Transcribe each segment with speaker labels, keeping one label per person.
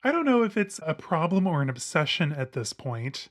Speaker 1: I don't know if it's a problem or an obsession at this point,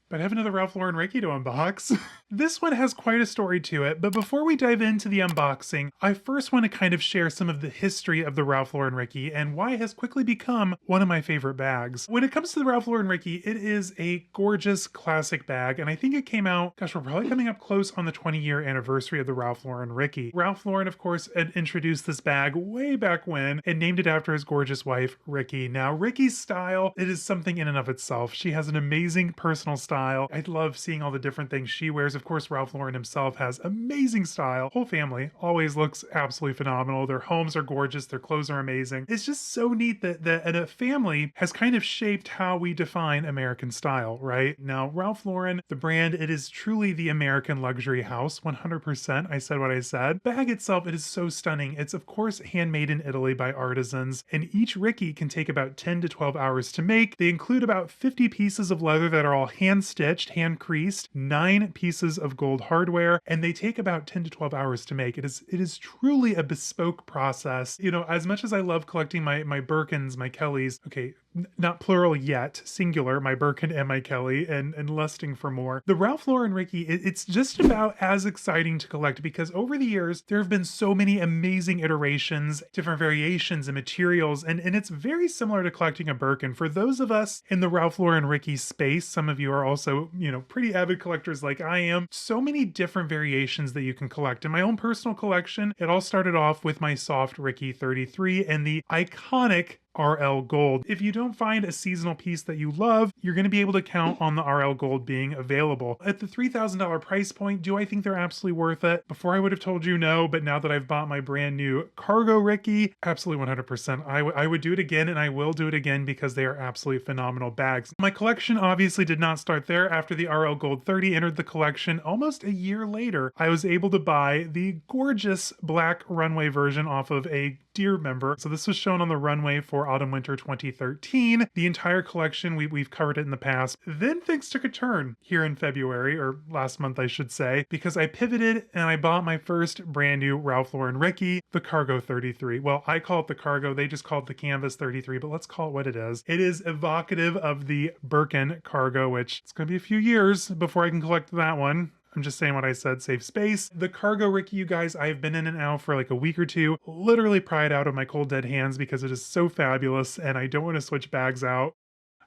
Speaker 1: but I have another Ralph Lauren Ricky to unbox. This one has quite a story to it, but before we dive into the unboxing, I first want to kind of share some of the history of the Ralph Lauren Ricky and why it has quickly become one of my favorite bags. When it comes to the Ralph Lauren Ricky, it is a gorgeous classic bag, and I think it came out, gosh, we're probably coming up close on the 20-year anniversary of the Ralph Lauren Ricky. Ralph Lauren, of course, had introduced this bag way back when and named it after his gorgeous wife, Ricky. Now, Ricky's style, it is something in and of itself. She has an amazing personal style. I love seeing all the different things she wears. Of course, Ralph Lauren himself has amazing style. Whole family always looks absolutely phenomenal. Their homes are gorgeous. Their clothes are amazing. It's just so neat that a family has kind of shaped how we define American style, right? Now, Ralph Lauren, the brand, it is truly the American luxury house, 100%. I said what I said. Bag itself, it is so stunning. It's, of course, handmade in Italy by artisans, and each Ricky can take about 10 to 12 hours to make. They include about 50 pieces of leather that are all hand-stitched, hand-creased, 9 pieces of gold hardware, and they take about 10 to 12 hours to make. It is truly a bespoke process. You know, as much as I love collecting my Birkins, my Kellys, okay, not plural yet, singular, my Birkin and my Kelly, and lusting for more. The Ralph Lauren Ricky, it's just about as exciting to collect because over the years, there have been so many amazing iterations, different variations and materials, and it's very similar to collecting a Birkin. For those of us in the Ralph Lauren Ricky space, some of you are also, you know, pretty avid collectors like I am, so many different variations that you can collect. In my own personal collection, it all started off with my soft Ricky 33 and the iconic RL Gold. If you don't find a seasonal piece that you love, you're going to be able to count on the RL Gold being available. At the $3,000 price point, do I think they're absolutely worth it? Before I would have told you no, but now that I've bought my brand new Cargo Ricky, absolutely 100%. I would do it again, and I will do it again because they are absolutely phenomenal bags. My collection obviously did not start there. After the RL Gold 30 entered the collection, almost a year later, I was able to buy the gorgeous black runway version off of a Deer member. So this was shown on the runway for Autumn Winter 2013. The entire collection, we've covered it in the past. Then things took a turn here in February, or last month I should say, because I pivoted and I bought my first brand new Ralph Lauren Ricky, the Cargo 33. Well, I call it the Cargo, they just call it the Canvas 33, but let's call it what it is. It is evocative of the Birkin Cargo, which it's going to be a few years before I can collect that one. I'm just saying what I said, save space. The Cargo Ricky, you guys, I've been in and out for like a week or two, literally pry it out of my cold dead hands because it is so fabulous and I don't want to switch bags out.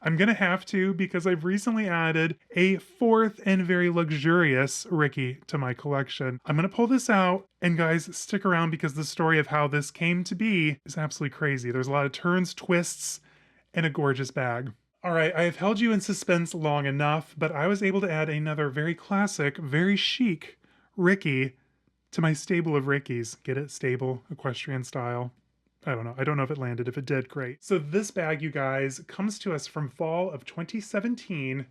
Speaker 1: I'm gonna have to because I've recently added a fourth and very luxurious Ricky to my collection. I'm gonna pull this out and guys, stick around because the story of how this came to be is absolutely crazy. There's a lot of turns, twists, and a gorgeous bag. All right, I have held you in suspense long enough, but I was able to add another very classic, very chic Ricky to my stable of Rickies. Get it? Stable, equestrian style. I don't know. I don't know if it landed. If it did, great. So this bag, you guys, comes to us from fall of 2017,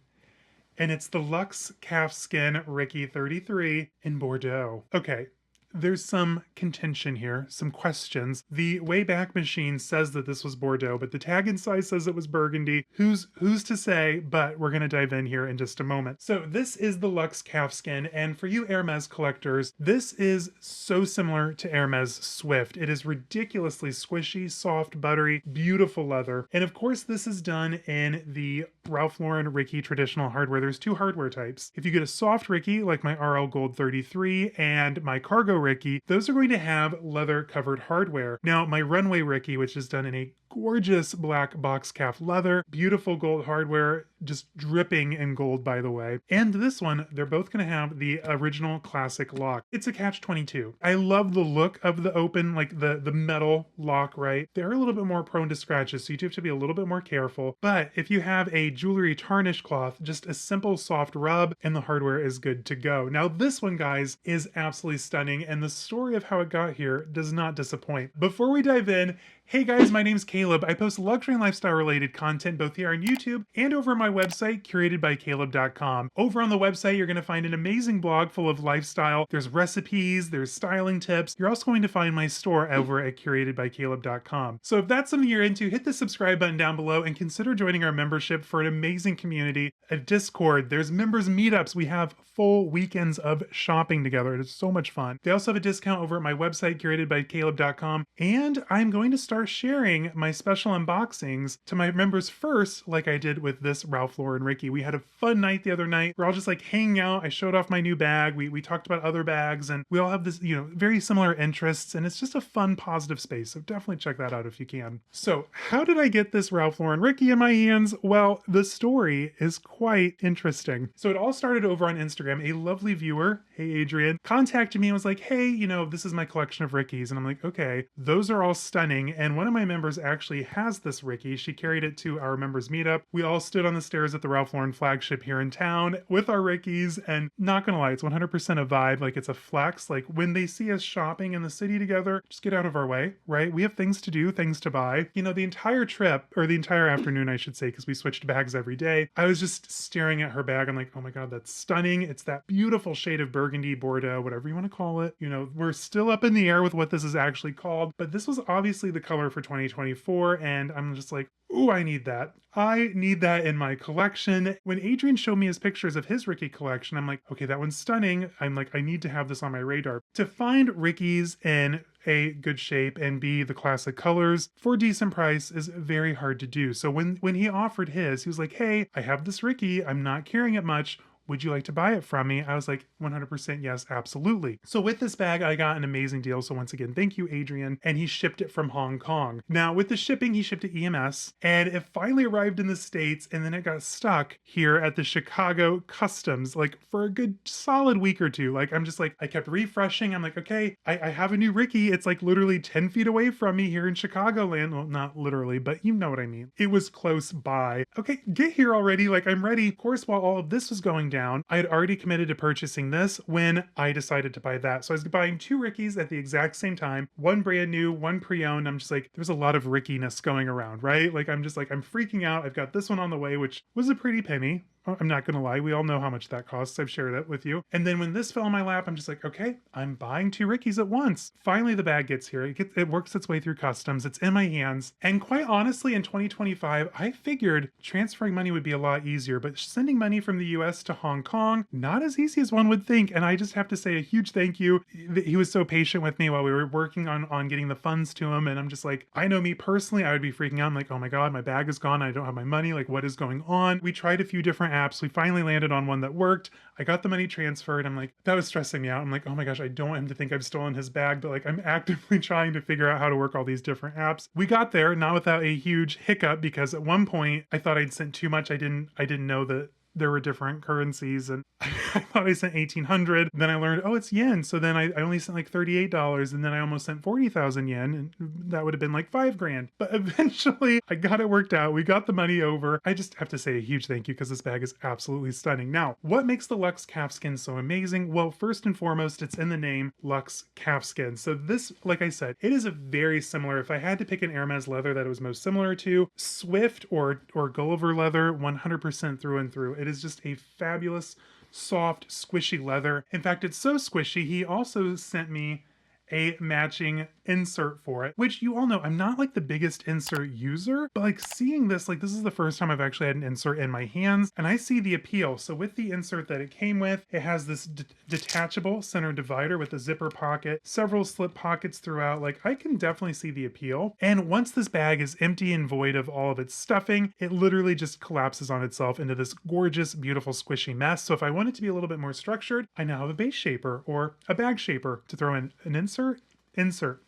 Speaker 1: and it's the Luxe Calfskin Ricky 33 in Bordeaux. Okay. There's some contention here, some questions. The Wayback Machine says that this was Bordeaux, but the tag inside says it was Burgundy. Who's to say, but we're going to dive in here in just a moment. So this is the Luxe Calfskin, and for you Hermes collectors, this is so similar to Hermes Swift. It is ridiculously squishy, soft, buttery, beautiful leather. And of course, this is done in the Ralph Lauren Ricky traditional hardware. There's two hardware types. If you get a soft Ricky, like my RL Gold 33 and my Cargo Ricky, those are going to have leather covered hardware. Now my Runway Ricky, which is done in a gorgeous black box calf leather, beautiful gold hardware, just dripping in gold by the way. And this one, they're both going to have the original classic lock. It's a catch-22. I love the look of the open, like the metal lock, right? They're a little bit more prone to scratches, so you do have to be a little bit more careful. But if you have a jewelry tarnish cloth, just a simple soft rub and the hardware is good to go. Now this one, guys, is absolutely stunning, and the story of how it got here does not disappoint. Before we dive in, hey guys, my name's Caleb. I post luxury and lifestyle related content both here on YouTube and over on my website, curatedbycaleb.com. Over on the website, you're going to find an amazing blog full of lifestyle. There's recipes, there's styling tips. You're also going to find my store over at curatedbycaleb.com. So if that's something you're into, hit the subscribe button down below and consider joining our membership for an amazing community a Discord. There's members meetups. We have full weekends of shopping together. It is so much fun. They also have a discount over at my website, curated by caleb.com. And I'm going to start sharing my special unboxings to my members first, like I did with this Ralph Lauren Ricky. We had a fun night the other night. We're all just like hanging out. I showed off my new bag. We talked about other bags, and we all have this, very similar interests, and it's just a fun, positive space. So definitely check that out if you can. So how did I get this Ralph Lauren Ricky in my hands? Well, the story is quite interesting. So it all started over on Instagram. A lovely viewer, hey Adrian, contacted me and was like, hey, this is my collection of Rickies. And I'm like, okay, those are all stunning. And one of my members actually has this Ricky. She carried it to our members meetup. We all stood on the stairs at the Ralph Lauren flagship here in town with our Rickies, and not gonna lie, it's 100% a vibe. Like, it's a flex. Like, when they see us shopping in the city together, just get out of our way, right? We have things to do, things to buy. The entire trip, or the entire afternoon, I should say, because we switched bags every day, I was just staring at her bag. I'm like, oh my God, that's stunning. It's that beautiful shade of burgundy, Bordeaux, whatever you want to call it. We're still up in the air with what this is actually called, but this was obviously the color for 2024, and I'm just like, ooh, I need that. I need that in my collection. When Adrian showed me his pictures of his Ricky collection, I'm like, okay, that one's stunning. I'm like, I need to have this on my radar. To find Rickies in A, good shape, and B, the classic colors for a decent price is very hard to do. So when he offered his, he was like, hey, I have this Ricky. I'm not carrying it much. Would you like to buy it from me? I was like, 100% yes, absolutely. So with this bag, I got an amazing deal. So once again, thank you, Adrian. And he shipped it from Hong Kong. Now with the shipping, he shipped to EMS, and it finally arrived in the States, and then it got stuck here at the Chicago Customs, like for a good solid week or two. Like, I'm just like, I kept refreshing. I'm like, okay, I have a new Ricky. It's like literally 10 feet away from me here in Chicagoland. Well, not literally, but you know what I mean. It was close by. Okay, get here already. Like, I'm ready. Of course, while all of this was going down, I had already committed to purchasing this when I decided to buy that. So I was buying two Rickies at the exact same time, one brand new, one pre-owned. I'm just like, there's a lot of Rickiness going around, right? Like, I'm just like, I'm freaking out. I've got this one on the way, which was a pretty penny. I'm not gonna lie, we all know how much that costs. I've shared it with you. And then when this fell in my lap, I'm just like, okay, I'm buying two Rickies at once. Finally, the bag gets here. It works its way through customs. It's in my hands. And quite honestly, in 2025, I figured transferring money would be a lot easier, but sending money from the US to Hong Kong, not as easy as one would think. And I just have to say a huge thank you. He was so patient with me while we were working on getting the funds to him. And I'm just like, I know me personally, I would be freaking out. I'm like, oh my God, my bag is gone. I don't have my money. Like, what is going on? We tried a few different apps. We finally landed on one that worked. I got the money transferred. I'm like, that was stressing me out. I'm like, oh my gosh, I don't want him to think I've stolen his bag, but like, I'm actively trying to figure out how to work all these different apps. We got there, not without a huge hiccup, because at one point I thought I'd sent too much. I didn't know that there were different currencies, and I thought I sent 1,800. Then I learned, oh, it's yen. So then I only sent like $38, and then I almost sent 40,000 yen, and that would have been like $5,000. But eventually I got it worked out. We got the money over. I just have to say a huge thank you, because this bag is absolutely stunning. Now, what makes the Luxe calfskin so amazing? Well, first and foremost, it's in the name, Luxe calfskin. So this, like I said, it is a very similar, if I had to pick an Hermes leather that it was most similar to, Swift or Gulliver leather, 100% through and through. It is just a fabulous, soft, squishy leather. In fact, it's so squishy, he also sent me a matching insert for it, which you all know I'm not like the biggest insert user, but like seeing this, like this is the first time I've actually had an insert in my hands, and I see the appeal. So with the insert that it came with, it has this detachable center divider with a zipper pocket, several slip pockets throughout. Like, I can definitely see the appeal. And once this bag is empty and void of all of its stuffing, it literally just collapses on itself into this gorgeous, beautiful, squishy mess. So if I want it to be a little bit more structured, I now have a base shaper or a bag shaper to throw in an insert.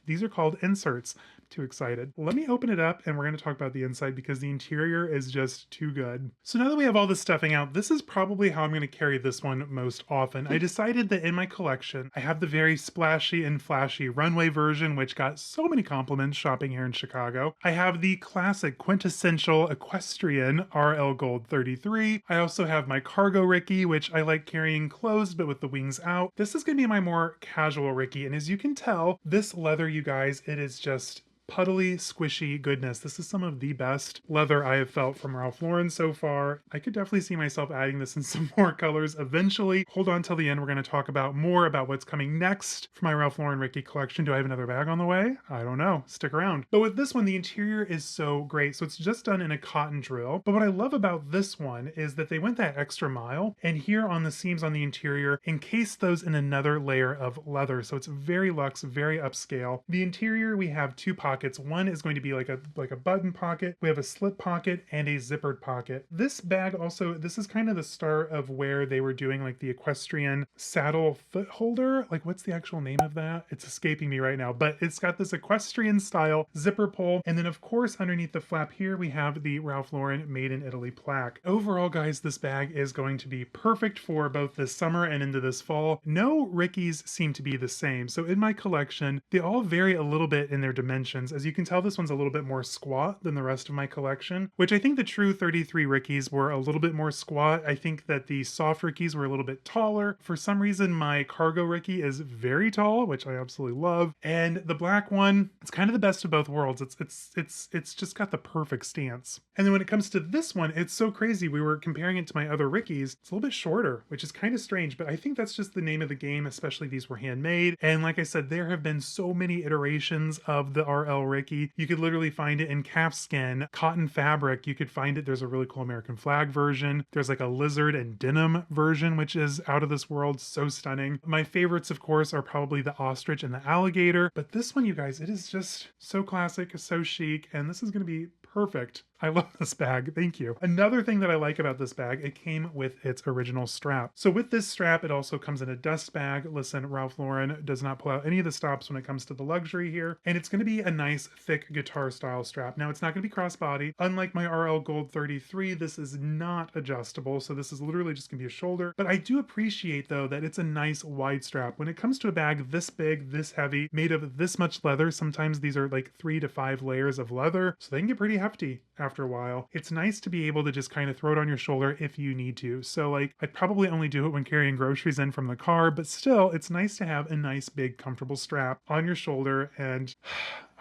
Speaker 1: These are called inserts. Too excited. Let me open it up, and we're going to talk about the inside, because the interior is just too good. So now that we have all this stuffing out, this is probably how I'm going to carry this one most often. I decided that in my collection, I have the very splashy and flashy runway version, which got so many compliments shopping here in Chicago. I have the classic quintessential equestrian RL Gold 33. I also have my cargo Ricky, which I like carrying closed but with the wings out. This is going to be my more casual Ricky, and as you can tell, this leather, you guys, it is just puddly, squishy goodness. This is some of the best leather I have felt from Ralph Lauren so far. I could definitely see myself adding this in some more colors eventually. Hold on till the end. We're going to talk about more about what's coming next for my Ralph Lauren Ricky collection. Do I have another bag on the way? I don't know. Stick around. But with this one, the interior is so great. So it's just done in a cotton drill. But what I love about this one is that they went that extra mile, and here on the seams on the interior encased those in another layer of leather. So it's very luxe, very upscale. The interior, we have two pockets. One is going to be like a button pocket. We have a slip pocket and a zippered pocket. This bag also, this is kind of the start of where they were doing like the equestrian saddle foot holder. Like, what's the actual name of that? It's escaping me right now, but it's got this equestrian style zipper pull. And then of course, underneath the flap here, we have the Ralph Lauren Made in Italy plaque. Overall, guys, this bag is going to be perfect for both this summer and into this fall. No Rickies seem to be the same. So in my collection, they all vary a little bit in their dimensions. As you can tell, this one's a little bit more squat than the rest of my collection, which I think the true 33 Rickies were a little bit more squat. I think that the soft Rickies were a little bit taller. For some reason, my cargo Ricky is very tall, which I absolutely love. And the black one, it's kind of the best of both worlds. It's just got the perfect stance. And then when it comes to this one, it's so crazy. We were comparing it to my other Rickies. It's a little bit shorter, which is kind of strange, but I think that's just the name of the game, especially these were handmade. And like I said, there have been so many iterations of the RL Ricky. You could literally find it in calfskin, cotton fabric. You could find it. There's a really cool American flag version. There's like a lizard and denim version, which is out of this world. So stunning. My favorites, of course, are probably the ostrich and the alligator. But this one, you guys, it is just so classic, so chic, and this is going to be perfect. I love this bag. Thank you. Another thing that I like about this bag, it came with its original strap. So with this strap, it also comes in a dust bag. Listen, Ralph Lauren does not pull out any of the stops when it comes to the luxury here. And it's going to be a nice thick guitar style strap. Now it's not going to be crossbody. Unlike my RL Gold 33, this is not adjustable. So this is literally just going to be a shoulder. But I do appreciate though that it's a nice wide strap. When it comes to a bag this big, this heavy, made of this much leather, sometimes these are like 3 to 5 layers of leather. So they can get pretty hefty after a while. It's nice to be able to just kind of throw it on your shoulder if you need to. So like, I'd probably only do it when carrying groceries in from the car, but still, it's nice to have a nice big comfortable strap on your shoulder. And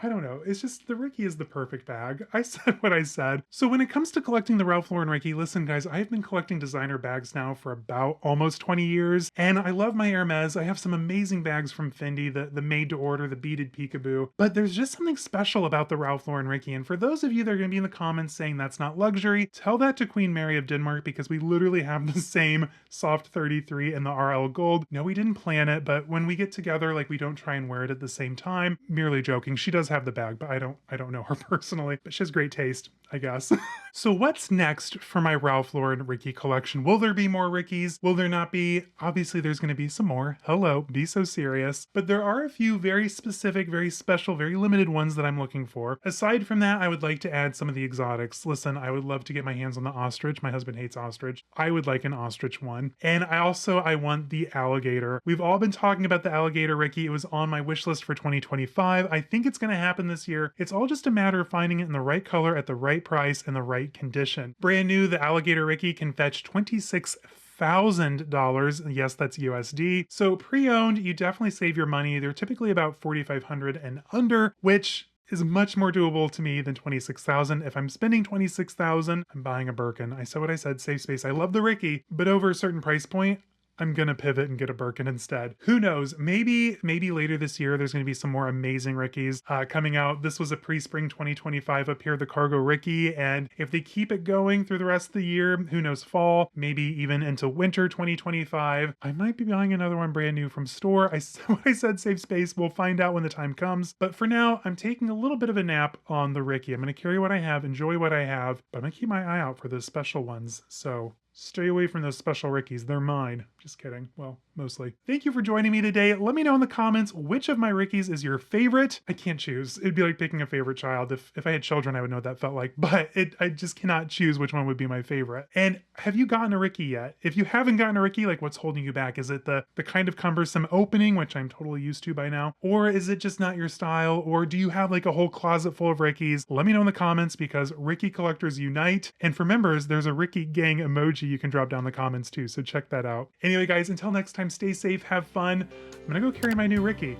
Speaker 1: I don't know. It's just the Ricky is the perfect bag. I said what I said. So when it comes to collecting the Ralph Lauren Ricky, listen guys, I've been collecting designer bags now for about almost 20 years. And I love my Hermes. I have some amazing bags from Fendi, the made to order, the beaded peekaboo. But there's just something special about the Ralph Lauren Ricky. And for those of you that are going to be in the comments saying that's not luxury, tell that to Queen Mary of Denmark, because we literally have the same soft 33 in the RL Gold. No, we didn't plan it, but when we get together, like we don't try and wear it at the same time. Merely joking. She does have the bag, but I don't know her personally, but she has great taste, I guess. So what's next for my Ralph Lauren Ricky collection? Will there be more Rickies? Will there not be? Obviously there's going to be some more. Hello, be so serious. But there are a few very specific, very special, very limited ones that I'm looking for. Aside from that, I would like to add some of the exotics. Listen, I would love to get my hands on the ostrich. My husband hates ostrich. I would like an ostrich one. And I want the alligator. We've all been talking about the alligator Ricky. It was on my wish list for 2025. I think it's going to happen this year. It's all just a matter of finding it in the right color at the right price and the right condition. Brand new, the alligator Ricky can fetch $26,000. Yes, that's USD. So pre-owned, you definitely save your money. They're typically about $4,500 and under, which is much more doable to me than $26,000. If I'm spending $26,000, I'm buying a Birkin. I said what I said, save space. I love the Ricky, but over a certain price point, I'm gonna pivot and get a Birkin instead. Who knows? Maybe later this year, there's gonna be some more amazing Rickies coming out. This was a pre-spring 2025 up here, the Cargo Ricky. And if they keep it going through the rest of the year, who knows, fall, maybe even into winter 2025, I might be buying another one brand new from store. What I said, save space. We'll find out when the time comes. But for now, I'm taking a little bit of a nap on the Ricky. I'm gonna carry what I have, enjoy what I have, but I'm gonna keep my eye out for those special ones. So stay away from those special Rickies. They're mine. Just kidding. Well, mostly. Thank you for joining me today. Let me know in the comments which of my Rickies is your favorite. I can't choose. It'd be like picking a favorite child. If I had children, I would know what that felt like. But I just cannot choose which one would be my favorite. And have you gotten a Ricky yet? If you haven't gotten a Ricky, like what's holding you back? Is it the kind of cumbersome opening, which I'm totally used to by now? Or is it just not your style? Or do you have like a whole closet full of Rickies? Let me know in the comments, because Ricky collectors unite. And for members, there's a Ricky gang emoji you can drop down in the comments too. So check that out. Anyway, guys, until next time, stay safe, have fun. I'm gonna go carry my new Ricky.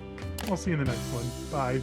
Speaker 1: I'll see you in the next one. Bye.